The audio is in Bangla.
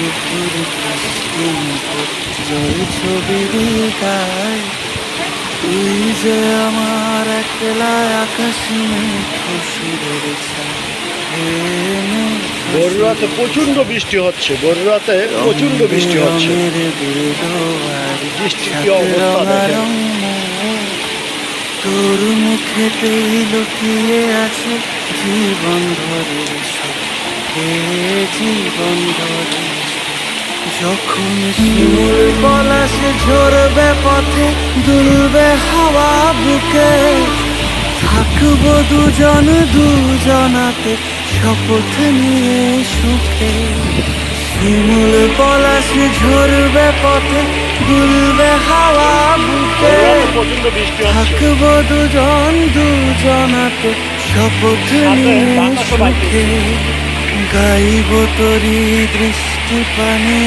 দুপুর বৃষ্টি জল ছবির গায় তুই যে আমার একলা আকাশ খুশির বড়ুয়াতে প্রচন্ড বৃষ্টি হচ্ছে, বড়ুয়াতে প্রচন্ড বৃষ্টি হচ্ছে। বৃষ্টির কি অবস্থা দেখেন। তোর মুখেতেই লুকিয়ে আছে জীবন ভরে সুখ, জীবন ভরে যখন শিমুল পলাশে ঝরবে পথে দুলবে হাওয়া বুকে থাকবো দুজন দুজনাতে শপথ নিয়ে সুখে। শিমুল পলাশে ঝরবে পথে দুলবে হাওয়া বুকে প্রচন্ড বৃষ্টি হচ্ছে। থাকবো দুজন দুজনাতে শপথ নিয়ে সুখে। গাইব তোরি দৃষ্টি পানে